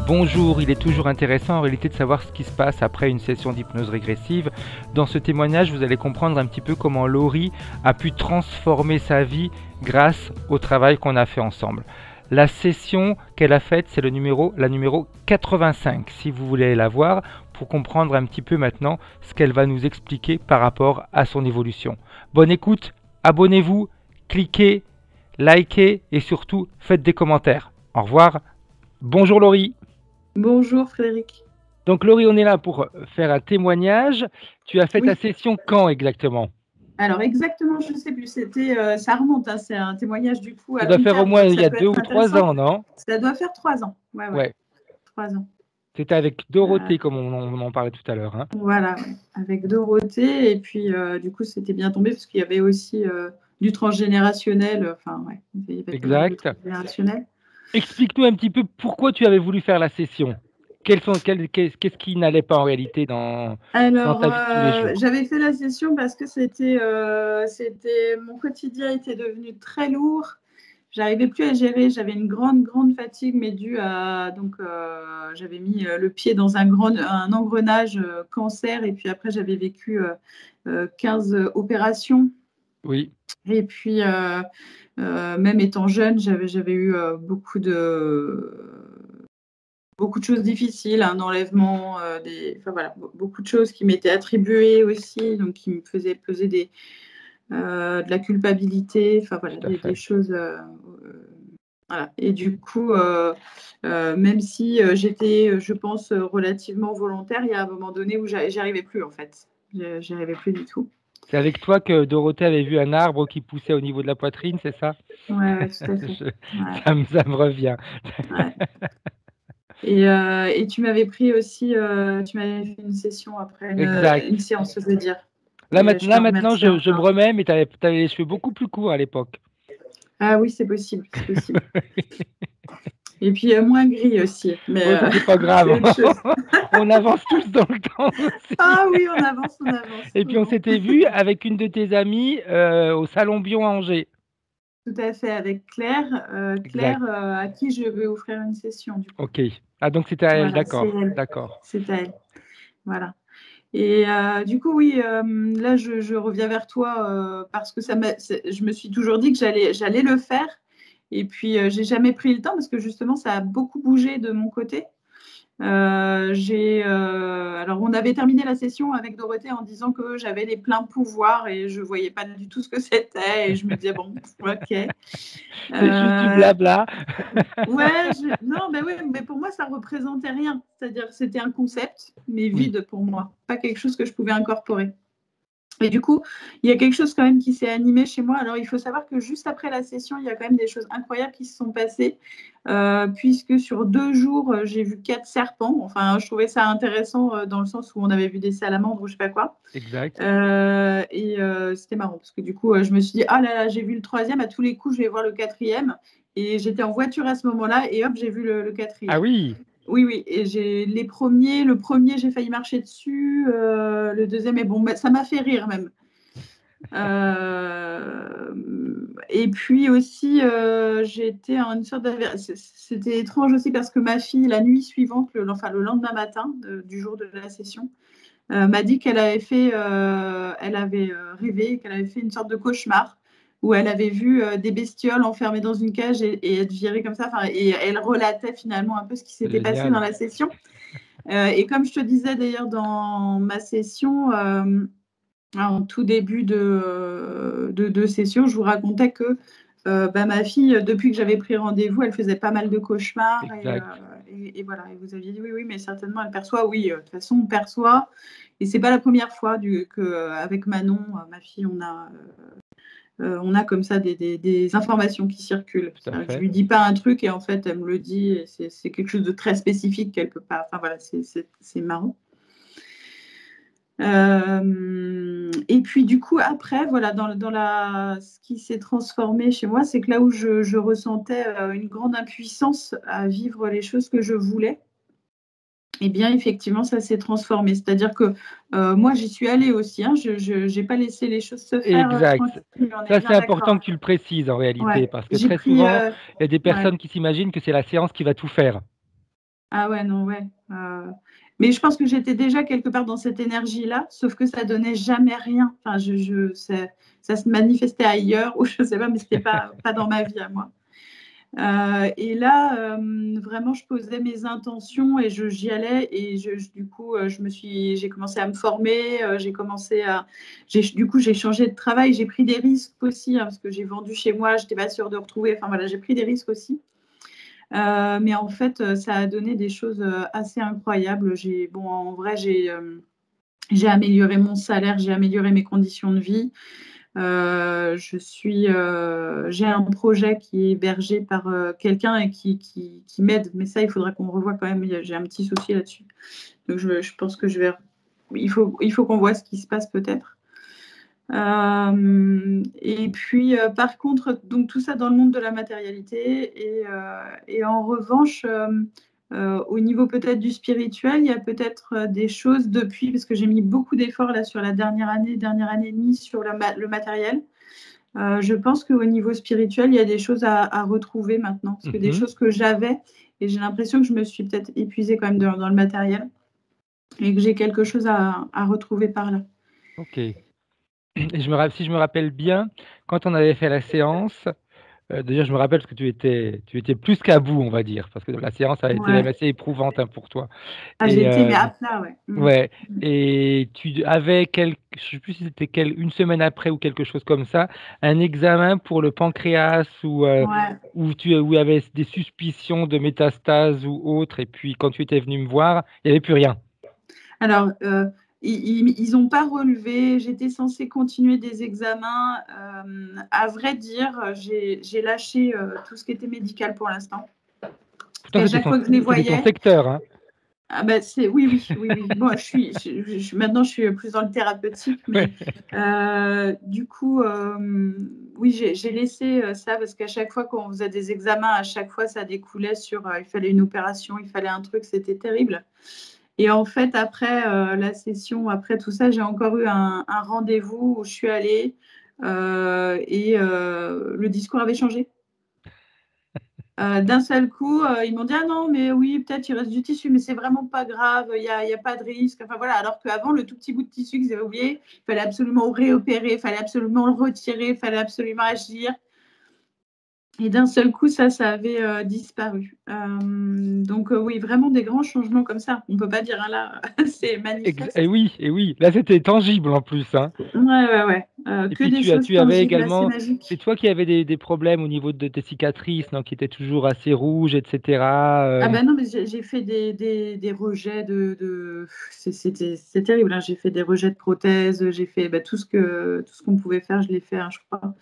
Bonjour, il est toujours intéressant en réalité de savoir ce qui se passe après une session d'hypnose régressive. Dans ce témoignage, vous allez comprendre un petit peu comment Laurie a pu transformer sa vie grâce au travail qu'on a fait ensemble. La session qu'elle a faite, c'est la numéro 85, si vous voulez la voir, pour comprendre un petit peu maintenant ce qu'elle va nous expliquer par rapport à son évolution. Bonne écoute, abonnez-vous, cliquez, likez et surtout faites des commentaires. Au revoir. Bonjour Laurie. Bonjour Frédéric. Donc Laurie, on est là pour faire un témoignage. Tu as fait ta session quand exactement? Alors exactement, je ne sais plus, c'était, ça remonte, hein, c'est un témoignage du coup à Ça doit long faire au terme, moins donc il ça y a peut 2 être ou 3 intéressant. ans, non? Ça doit faire 3 ans, ouais, 3 ans. C'était avec Dorothée, comme on en parlait tout à l'heure. Hein. Voilà, avec Dorothée, et puis du coup c'était bien tombé parce qu'il y avait aussi du transgénérationnel, enfin ouais, il y avait pas mal de Exact. transgénérationnel. Explique-nous un petit peu pourquoi tu avais voulu faire la session. Qu'est-ce qui n'allait pas en réalité dans Alors, ta vie de tous les jours? j'avais fait la session parce que mon quotidien était devenu très lourd. J'arrivais plus à gérer, j'avais une grande fatigue, mais due à donc j'avais mis le pied dans un engrenage cancer, et puis après j'avais vécu 15 opérations. Oui, Et puis même étant jeune, j'avais eu beaucoup de choses difficiles, un enlèvement, enfin voilà, beaucoup de choses qui m'étaient attribuées aussi, donc qui me faisaient peser de la culpabilité, enfin voilà, tout à fait. des choses. Voilà. Et du coup, même si j'étais, je pense, relativement volontaire, il y a un moment donné où j'y arrivais plus en fait. J'y arrivais plus du tout. C'est avec toi que Dorothée avait vu un arbre qui poussait au niveau de la poitrine, c'est ça? Ouais, tout à fait. Je Ouais, ça me revient. ouais. Et tu m'avais pris aussi, tu m'avais fait une session après, Exact. une séance, je veux dire. Là Et je te maintenant remercie je me encore. remets, mais tu avais les cheveux beaucoup plus courts à l'époque. Ah oui, c'est possible, c'est possible. Et puis moins gris aussi, mais Ouais, ça c'est pas c'est grave. autre chose. On avance tous dans le temps aussi. Ah oui, on avance, on avance. Et puis on Bon. s'était vu avec une de tes amies au Salon Bion à Angers. Tout à fait, avec Claire. Exact. Claire, à qui je vais offrir une session, du coup. Ok. Ah donc c'était à elle, Voilà, c'est d'accord, elle. d'accord. C'est à elle. Voilà. Et du coup, oui, là, je reviens vers toi parce que je me suis toujours dit que j'allais le faire. Et puis, j'ai jamais pris le temps parce que justement, ça a beaucoup bougé de mon côté. Alors, on avait terminé la session avec Dorothée en disant que j'avais les pleins pouvoirs et je voyais pas du tout ce que c'était. Et je me disais, bon, ok. C'est juste du blabla. Ouais, non, mais ouais, mais pour moi, ça représentait rien. C'est-à-dire que c'était un concept, mais Oui, vide pour moi. Pas quelque chose que je pouvais incorporer. Et du coup, il y a quelque chose quand même qui s'est animé chez moi. Alors, il faut savoir que juste après la session, il y a quand même des choses incroyables qui se sont passées, puisque sur 2 jours, j'ai vu 4 serpents. Enfin, je trouvais ça intéressant dans le sens où on avait vu des salamandres ou je sais pas quoi. exact. C'était marrant parce que du coup, je me suis dit, ah là là, j'ai vu le troisième, à tous les coups, je vais voir le quatrième. Et j'étais en voiture à ce moment-là, et hop, j'ai vu le Ah quatrième. oui, Oui, oui, et le premier, j'ai failli marcher dessus, le deuxième, et bon, ça m'a fait rire même. Et puis aussi, j'étais en une sorte c'était étrange aussi parce que ma fille, la nuit suivante, le lendemain matin du jour de la session, m'a dit elle avait rêvé, qu'elle avait fait une sorte de cauchemar où elle avait vu des bestioles enfermées dans une cage et être virée comme ça. Et elle relatait finalement un peu ce qui s'était passé dans génial. la session. Et comme je te disais d'ailleurs dans ma session, en tout début de session, je vous racontais que ma fille, depuis que j'avais pris rendez-vous, elle faisait pas mal de cauchemars. Exact. Et voilà, et vous aviez dit oui, oui, mais certainement elle perçoit. Oui, de toute façon, on perçoit. Et c'est pas la première fois qu'avec Manon, ma fille, on a comme ça des informations qui circulent. Tout à Je fait. lui dis pas un truc et en fait, elle me le dit. Et c'est quelque chose de très spécifique qu'elle peut pas. Enfin voilà, c'est marrant. Et puis du coup, après, voilà, ce qui s'est transformé chez moi, c'est que là où je ressentais une grande impuissance à vivre les choses que je voulais, eh bien, effectivement, ça s'est transformé. C'est-à-dire que moi, j'y suis allée aussi. Hein, je n'ai pas laissé les choses se faire Exact. tranquille, on est Ça, bien c'est important d'accord. que tu le précises en réalité, Ouais, parce que j'ai très pris. souvent, il y a des Ouais. personnes qui s'imaginent que c'est la séance qui va tout faire. Ah ouais, non, ouais. Mais je pense que j'étais déjà quelque part dans cette énergie-là, sauf que ça donnait jamais rien. Enfin, ça se manifestait ailleurs, ou je sais pas, mais c'était pas dans ma vie à moi. Et là, vraiment, je posais mes intentions et j'y allais. Et du coup, j'ai commencé à me former. Du coup, j'ai changé de travail. J'ai pris des risques aussi, hein, parce que j'ai vendu chez moi. Je n'étais pas sûre de retrouver. Enfin voilà, j'ai pris des risques aussi. Mais en fait, ça a donné des choses assez incroyables. Bon, en vrai, j'ai amélioré mon salaire, j'ai amélioré mes conditions de vie. J'ai un projet qui est hébergé par quelqu'un et qui m'aide, mais ça, il faudra qu'on revoie quand même. J'ai un petit souci là-dessus. Donc, je pense que il faut qu'on voit ce qui se passe peut-être. Et puis, par contre, donc tout ça dans le monde de la matérialité. Et en revanche, au niveau peut-être du spirituel, il y a peut-être des choses depuis, parce que j'ai mis beaucoup d'efforts là sur la dernière année et demie sur le matériel. Je pense qu'au niveau spirituel, il y a des choses à retrouver maintenant, parce que des choses que j'avais, et j'ai l'impression que je me suis peut-être épuisée quand même dans le matériel, et que j'ai quelque chose à retrouver par là. Ok. Et si je me rappelle bien, quand on avait fait la séance, d'ailleurs, je me rappelle parce que tu étais plus qu'à bout, on va dire, parce que la séance a été même Ouais. assez éprouvante, hein, pour toi. Ah, Et j'étais mais à plat, ouais. ouais, et tu avais je sais plus si c'était une semaine après ou quelque chose comme ça, un examen pour le pancréas Ouais. où où il y avait des suspicions de métastases ou autre, et puis quand tu étais venu me voir, il n'y avait plus rien. Alors, ils n'ont pas relevé. J'étais censée continuer des examens. À vrai dire, j'ai lâché tout ce qui était médical pour l'instant. Parce Pourtant, qu'à chaque fois que je les c'était ton voyais, secteur, hein. ah bah oui, oui, oui, oui. Bon, maintenant, je suis plus dans le thérapeutique, mais du coup, oui, j'ai laissé ça parce qu'à chaque fois qu'on faisait des examens, à chaque fois, ça découlait sur il fallait une opération, il fallait un truc, c'était terrible. Et en fait, après la session, après tout ça, j'ai encore eu un rendez-vous où je suis allée et le discours avait changé. D'un seul coup, ils m'ont dit: «Ah non, mais oui, peut-être il reste du tissu, mais c'est vraiment pas grave, il y a pas de risque». Enfin voilà, alors qu'avant, le tout petit bout de tissu qu'ils avaient oublié, il fallait absolument réopérer, il fallait absolument le retirer, il fallait absolument agir. Et d'un seul coup, ça avait disparu. Donc oui, vraiment des grands changements comme ça. On ne peut pas dire, hein, là, c'est manifeste. Et oui, là c'était tangible en plus, hein. Ouais, ouais, ouais. Et Que puis des choses tu avais tangibles, assez également, c'est magiques. toi qui avais des problèmes au niveau de tes cicatrices, non, qui étaient toujours assez rouges, etc. Ah ben non, mais j'ai fait des rejets c'est terrible, hein. J'ai fait des rejets de prothèses, j'ai fait tout ce qu'on pouvait faire, je l'ai fait, hein, je crois.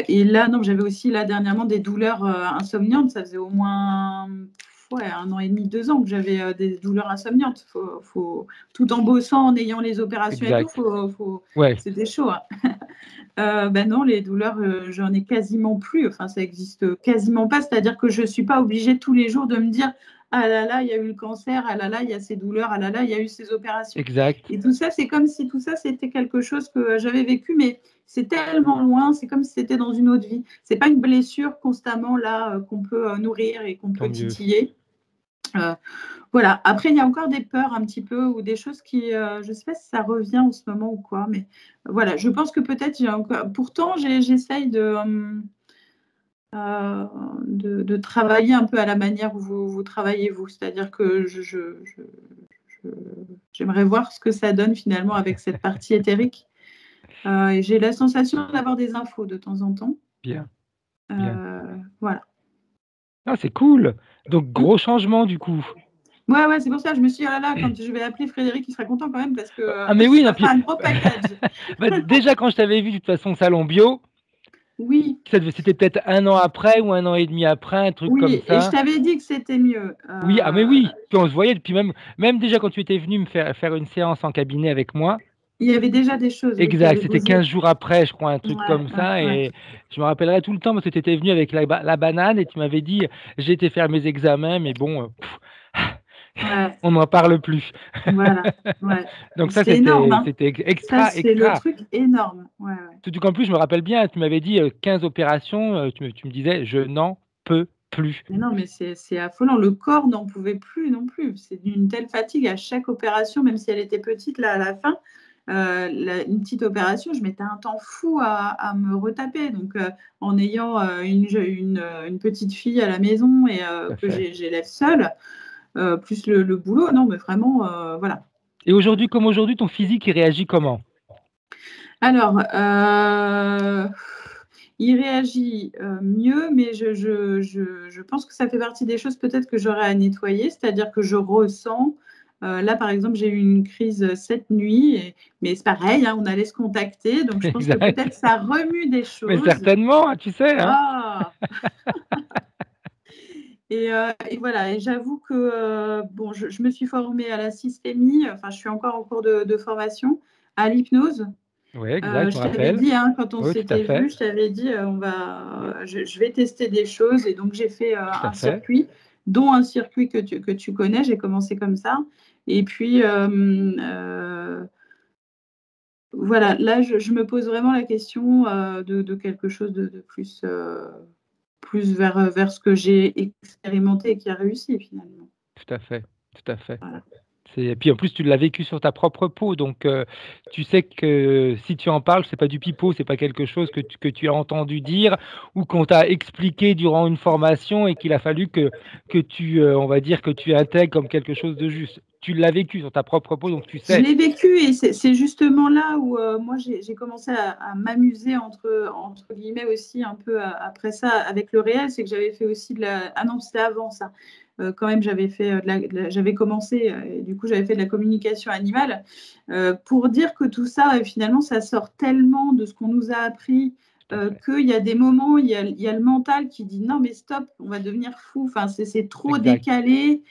Et là, non, j'avais aussi là dernièrement des douleurs insomniantes. Ça faisait au moins ouais, 1 an et demi, 2 ans que j'avais des douleurs insomniantes. Tout en bossant, en ayant les opérations et tout, Exact. Ouais, c'était chaud, hein. Ben non, les douleurs, j'en ai quasiment plus. Enfin, ça existe quasiment pas. C'est-à-dire que je ne suis pas obligée tous les jours de me dire: «Ah là là, il y a eu le cancer. Ah là là, il y a ces douleurs. Ah là là, il y a eu ces opérations». exact. Et tout ça, c'est comme si tout ça, c'était quelque chose que j'avais vécu, mais c'est tellement loin. C'est comme si c'était dans une autre vie. C'est pas une blessure constamment là qu'on peut nourrir et qu'on Tant peut mieux. titiller. Euh, voilà. Après, il y a encore des peurs un petit peu ou des choses qui, je ne sais pas si ça revient en ce moment ou quoi, mais voilà, je pense que peut-être j'ai encore. Pourtant, j'essaye de travailler un peu à la manière où vous travaillez vous, c'est-à-dire que j'aimerais voir ce que ça donne finalement avec cette partie éthérique. Et j'ai la sensation d'avoir des infos de temps en temps. Bien, bien. Voilà. Ah, c'est cool. Donc Mm. gros changement du coup. Ouais, ouais, c'est pour ça que je me suis dit, oh là là, quand je vais appeler Frédéric, il sera content quand même parce que Ah mais oui, non, ça puis fera un gros package. bah, déjà quand je t'avais vu de toute façon salon bio, Oui, c'était peut-être 1 an après ou 1 an et demi après, un truc comme oui, et je ça. t'avais dit que c'était mieux. Oui, ah mais oui. Puis on se voyait depuis même déjà quand tu étais venu me faire une séance en cabinet avec moi. Il y avait déjà des choses, oui, qui Exact, avaient c'était 15 bougé. jours après, je crois, un truc Ouais, comme ouais, ça. ouais. Et je me rappellerai tout le temps parce que tu étais venu avec la banane et tu m'avais dit, j'ai été faire mes examens, mais bon, Ouais, on n'en parle plus. voilà, ouais. Donc ça, C'est énorme, hein. c'était Ça, extra, c'est le extra. truc énorme. Ouais, ouais. Surtout qu'en plus, je me rappelle bien, tu m'avais dit 15 opérations, tu me disais, je n'en peux plus. Mais non, mais c'est affolant. Le corps n'en pouvait plus non plus. C'est d'une telle fatigue à chaque opération, même si elle était petite, là, à la fin. Une petite opération, je mettais un temps fou à me retaper. Donc, en ayant une petite fille à la maison et Tout à que fait. j'élève seule, plus le boulot, non, mais vraiment, voilà. Et aujourd'hui, comme aujourd'hui, ton physique, il réagit comment? Alors, il réagit mieux, mais je pense que ça fait partie des choses peut-être que j'aurais à nettoyer, c'est-à-dire que je ressens. Là, par exemple, j'ai eu une crise cette nuit, mais c'est pareil, hein, on allait se contacter, donc je pense que Exact. peut-être ça remue des Mais choses. certainement, hein, tu sais, hein. Ah! Et voilà, et j'avoue que bon, je me suis formée à la systémie, enfin, je suis encore en cours de formation, à l'hypnose. Oui, exact, je me Je t'avais rappelle. dit, hein, quand on Oui, tout à s'était fait, vu, je t'avais dit, je vais tester des choses. Et donc, j'ai fait tout à un fait. circuit, dont un circuit que tu connais. J'ai commencé comme ça. Et puis, voilà, là, je me pose vraiment la question de quelque chose de plus, plus vers ce que j'ai expérimenté et qui a réussi finalement. Tout à fait, tout à fait. Voilà. Et puis en plus, tu l'as vécu sur ta propre peau, donc tu sais que si tu en parles, c'est pas du pipeau, c'est pas quelque chose que tu as entendu dire ou qu'on t'a expliqué durant une formation et qu'il a fallu que tu, on va dire, que tu intègres comme quelque chose de juste. Tu l'as vécu sur ta propre peau, donc tu Je sais. l'ai vécu et c'est justement là où moi j'ai commencé à m'amuser entre guillemets aussi un peu après ça avec le réel, c'est que j'avais fait aussi de la... Ah non, c'était avant ça. Quand même, j'avais fait j'avais commencé, et du coup j'avais fait de la communication animale pour dire que tout ça, finalement, ça sort tellement de ce qu'on nous a appris Tout à fait. qu'il y a des moments, il y a le mental qui dit non mais stop, on va devenir fou, enfin, c'est trop Exact. décalé.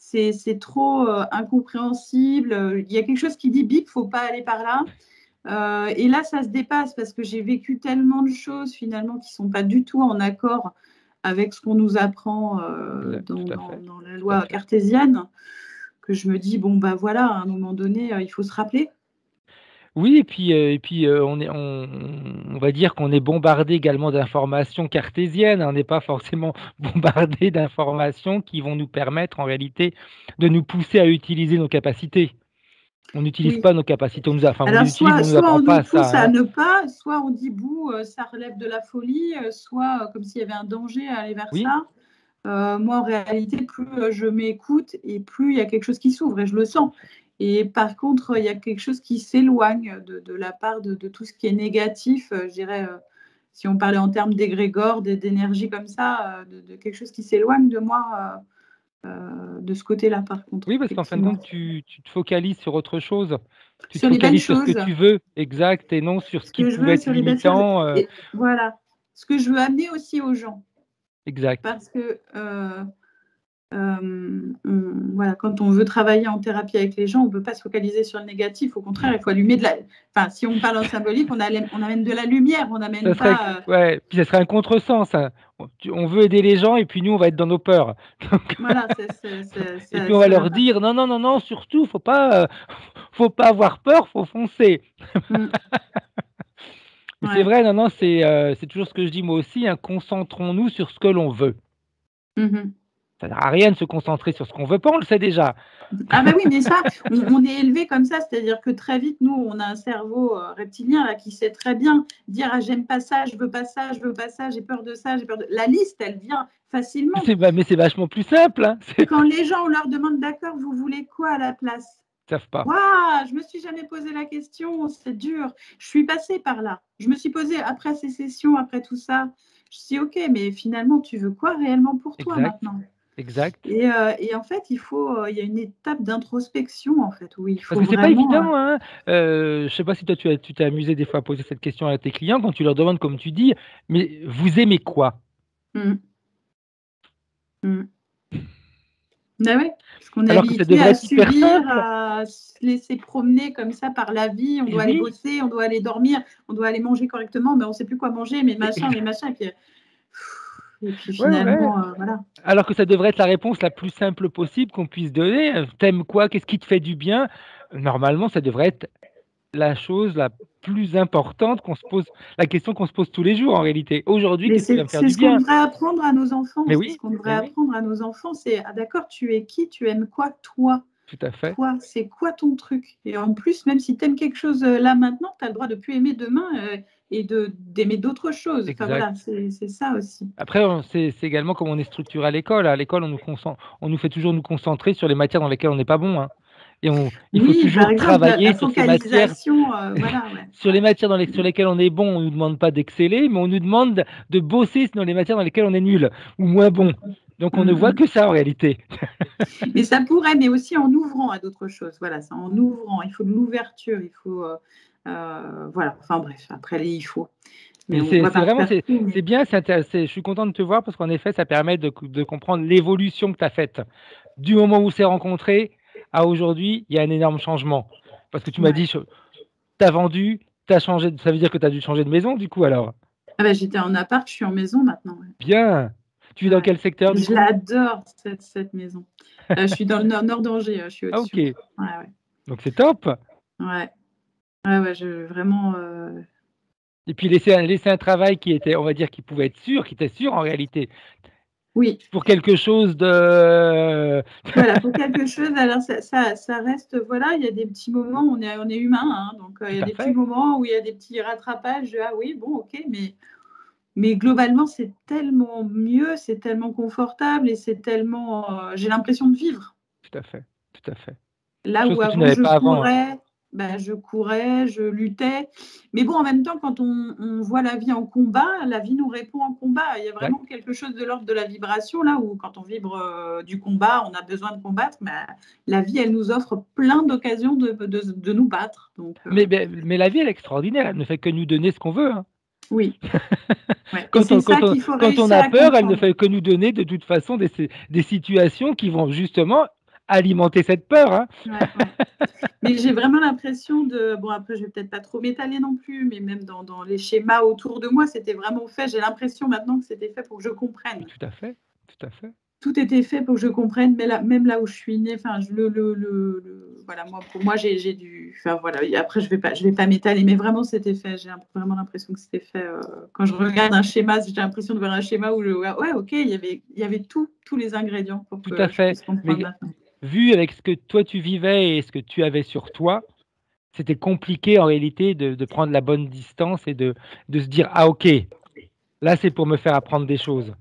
C'est trop incompréhensible. Il y a quelque chose qui dit bip, faut pas aller par là. Et là, ça se dépasse parce que j'ai vécu tellement de choses finalement qui sont pas du tout en accord avec ce qu'on nous apprend Exact. Tout à fait. dans la Tout à loi fait. cartésienne, que je me dis, bon, bah voilà, à un moment donné, il faut se rappeler. Oui, et puis on va dire qu'on est bombardé également d'informations cartésiennes, hein. On n'est pas forcément bombardé d'informations qui vont nous permettre en réalité de nous pousser à utiliser nos capacités. On n'utilise Oui. pas nos capacités, enfin on les Alors, utilise, mais on ne nous soit apprend on nous pas ça, pousse à hein. ne pas, soit on dit, bouh, ça relève de la folie, soit comme s'il y avait un danger à aller vers Oui, ça. Moi, en réalité, plus je m'écoute et plus il y a quelque chose qui s'ouvre et je le sens. Et par contre, il y a quelque chose qui s'éloigne de la part de tout ce qui est négatif. Je dirais, si on parlait en termes d'égrégore, d'énergie comme ça, de quelque chose qui s'éloigne de moi de ce côté-là, par contre, oui, parce qu'en fin de effectivement. compte, tu te focalises sur autre chose. Tu te Sur les belles focalises sur ce que choses, tu veux, exact, et non sur ce ce qui que je pouvait veux, être sur les belles choses. limitant, Et voilà, ce que je veux amener aussi aux gens. exact. Parce que voilà, quand on veut travailler en thérapie avec les gens, on ne peut pas se focaliser sur le négatif. Au contraire, il faut allumer de la. Enfin, si on parle en symbolique, on amène de la lumière, on Ça n'amène serait pas. ouais, puis ça serait un contresens, hein. On veut aider les gens et puis nous, on va être dans nos peurs. Donc Voilà, et puis on va ça va leur pas. dire: «Non, non, non, non, surtout, faut pas avoir peur, faut foncer». Mm, Mais c'est ouais. vrai, non, non, c'est toujours ce que je dis moi aussi, hein, concentrons-nous sur ce que l'on veut. Mhm. Ça sert à rien de se concentrer sur ce qu'on veut pas, on le sait déjà. Ah ben oui, mais ça, on est élevé comme ça, c'est-à-dire que très vite, nous, on a un cerveau reptilien là, qui sait très bien dire ah, j'aime pas ça, je veux pas ça, je veux pas ça, j'ai peur de ça, j'ai peur de. La liste, elle vient facilement. Mais c'est vachement plus simple, hein, Quand les gens, on leur demande d'accord, vous voulez quoi à la place? ils savent pas. Waouh, je me suis jamais posé la question, c'est dur. Je suis passée par là. Je me suis posée après ces sessions, après tout ça. Je me suis dit, ok, mais finalement, tu veux quoi réellement pour toi Exact, maintenant? exact. Et en fait, il y a une étape d'introspection en fait où il Parce faut que c'est pas vraiment. évident, hein. Je sais pas si toi tu t'es amusé des fois à poser cette question à tes clients quand tu leur demandes comme tu dis: «Mais vous aimez quoi?» Mm, mm. Ah ouais, parce qu'on est alors que ça habitué devrait à être hyper subir, simple. à se laisser promener comme ça par la vie. On Et doit aller oui, bosser, on doit aller dormir, on doit aller manger correctement, mais on ne sait plus quoi manger, et mais machin. Et puis ouais, ouais. finalement, voilà. Alors que ça devrait être la réponse la plus simple possible qu'on puisse donner. Tu quoi? Qu'est-ce qui te fait du bien? Normalement, ça devrait être la chose la plus importante qu'on se pose, la question qu'on se pose tous les jours en réalité. Aujourd'hui, Mais qu'est-ce qui va me faire c'est du ce qu'on bien? devrait apprendre à nos enfants. Mais C'est ce oui, qu'on devrait mais oui, apprendre à nos enfants. C'est ah, d'accord, tu es qui? Tu aimes quoi, toi? tout à fait. Toi, c'est quoi ton truc? Et en plus, même si tu aimes quelque chose là maintenant, tu as le droit de plus aimer demain et d'aimer d'autres choses. Enfin Exact. voilà, c'est ça aussi. Après, c'est également comme on est structuré à l'école. À l'école, on nous fait toujours nous concentrer sur les matières dans lesquelles on n'est pas bon, hein. Et il faut Oui, par toujours exemple, travailler la sur ces matières, focalisation, voilà, ouais, sur les ouais. matières sur lesquelles on est bon. On nous demande pas d'exceller, mais on nous demande de bosser dans les matières dans lesquelles on est nul ou moins bon. Donc on ne voit Mm. que ça en réalité. Mais ça pourrait, mais aussi en ouvrant à d'autres choses. Voilà, c'est en ouvrant. Il faut de l'ouverture. Il faut, voilà. Enfin bref, après les il faut. Mais Mais on va c'est pas vraiment, refaire tout. c'est bien, c'est intéressant. Je suis content de te voir parce qu'en effet, ça permet de comprendre l'évolution que tu as faite. Du moment où on s'est rencontrés à aujourd'hui, il y a un énorme changement. Parce que tu m'as Ouais. dit, tu as vendu, tu as changé, ça veut dire que tu as dû changer de maison du coup alors. Ah bah, j'étais en appart, je suis en maison maintenant. Ouais. Bien. Tu vis dans Ouais. quel secteur du Je coup? l'adore, cette maison. Je suis dans le nord d'Angers, je suis Ah au-dessus. ok. Ouais, ouais. Donc c'est top. Ouais, ouais, ouais, vraiment. Et puis laisser un travail qui était, on va dire, qui pouvait être sûr, qui était sûr en réalité. Oui, Pour quelque chose de... voilà, pour quelque chose, alors ça reste, voilà, il y a des petits moments, on est humain, hein, donc il Tout y a à des petits fait. moments où il y a des petits rattrapages, ah oui, bon, ok, mais globalement, c'est tellement mieux, c'est tellement confortable et c'est tellement, j'ai l'impression de vivre. Tout à fait. Tout à fait. Là Chose où que tu avant n'avais pas avant, hein. je courais, je luttais. Mais bon, en même temps, quand on voit la vie en combat, la vie nous répond en combat. Il y a vraiment Exact. quelque chose de l'ordre de la vibration, là où quand on vibre du combat, on a besoin de combattre. Mais la vie, elle nous offre plein d'occasions de nous battre. Donc, Mais la vie, elle est extraordinaire. Elle ne fait que nous donner ce qu'on veut, hein. oui. Ouais. Et c'est ça qu'il faut Quand on réussir a à peur, elle ne comprendre. fait que nous donner de toute façon des situations qui vont justement alimenter cette peur, hein. Ouais, ouais. Mais j'ai vraiment l'impression de. Bon, après, je vais peut-être pas trop m'étaler non plus, mais même dans les schémas autour de moi, c'était vraiment fait. J'ai l'impression maintenant que c'était fait pour que je comprenne. Tout à fait. Tout à fait. Tout était fait pour que je comprenne, mais là, même là où je suis née, enfin, voilà, moi, pour moi, j'ai dû. Enfin, voilà. Et après, je vais pas m'étaler, mais vraiment, c'était fait. J'ai vraiment l'impression que c'était fait. Quand je regarde un schéma, j'ai l'impression de voir un schéma où ouais, ok, il y avait tous les ingrédients pour Tout à que je fait. puisse comprendre Mais maintenant. vu avec ce que toi tu vivais et ce que tu avais sur toi, c'était compliqué en réalité de prendre la bonne distance et de se dire, ah ok, là c'est pour me faire apprendre des choses.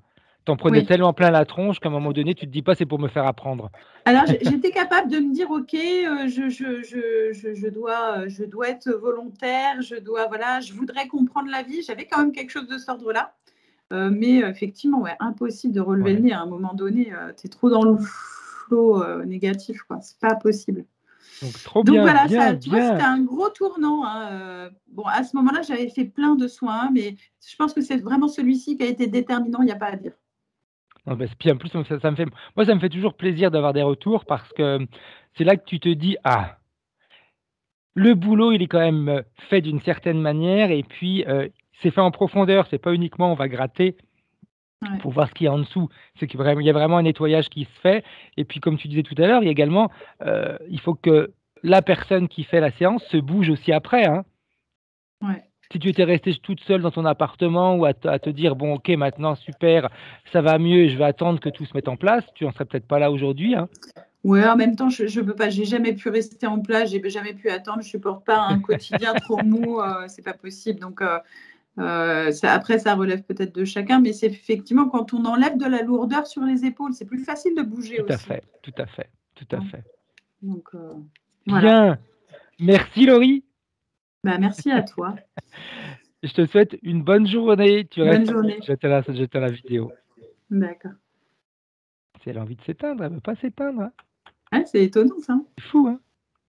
T'en prenais Oui. tellement plein la tronche qu'à un moment donné, tu te dis pas c'est pour me faire apprendre. Alors, j'étais capable de me dire, OK, je dois être volontaire, voilà, je voudrais comprendre la vie. J'avais quand même quelque chose de cet ordre-là. Mais effectivement, ouais, impossible de relever le Ouais. nez. À un moment donné, tu es trop dans le flot négatif, quoi. C'est pas possible. Donc trop Donc bien, voilà, bien, ça, tu vois, c'était bien. un gros tournant, hein. Bon, à ce moment-là, j'avais fait plein de soins, mais je pense que c'est vraiment celui-ci qui a été déterminant, il n'y a pas à dire. Non, bah, puis en plus, moi, ça me fait toujours plaisir d'avoir des retours parce que c'est là que tu te dis, ah, le boulot, il est quand même fait d'une certaine manière et puis c'est fait en profondeur. C'est pas uniquement on va gratter Ouais. pour voir ce qu'il y a en dessous. C'est qu'il y a vraiment un nettoyage qui se fait. Et puis, comme tu disais tout à l'heure, il y a également, il faut que la personne qui fait la séance se bouge aussi après, hein. Ouais. Si tu étais restée toute seule dans ton appartement ou à te dire, bon, ok, maintenant, super, ça va mieux, je vais attendre que tout se mette en place, tu n'en serais peut-être pas là aujourd'hui, hein. Ouais, en même temps, je peux pas, j'ai jamais pu rester en place, j'ai jamais pu attendre, je supporte pas un quotidien trop mou, c'est pas possible. Donc après, ça relève peut-être de chacun, mais c'est effectivement quand on enlève de la lourdeur sur les épaules, c'est plus facile de bouger Tout à aussi. fait, tout à fait, tout à Hein. fait. Donc voilà. Bien. Merci, Laurie. Bah, merci à toi. Je te souhaite une bonne journée. Tu Bonne restes. journée. J'éteins la vidéo. D'accord. Si elle a envie de s'éteindre, elle ne veut pas s'éteindre, hein. Ouais, c'est étonnant ça. C'est fou, hein.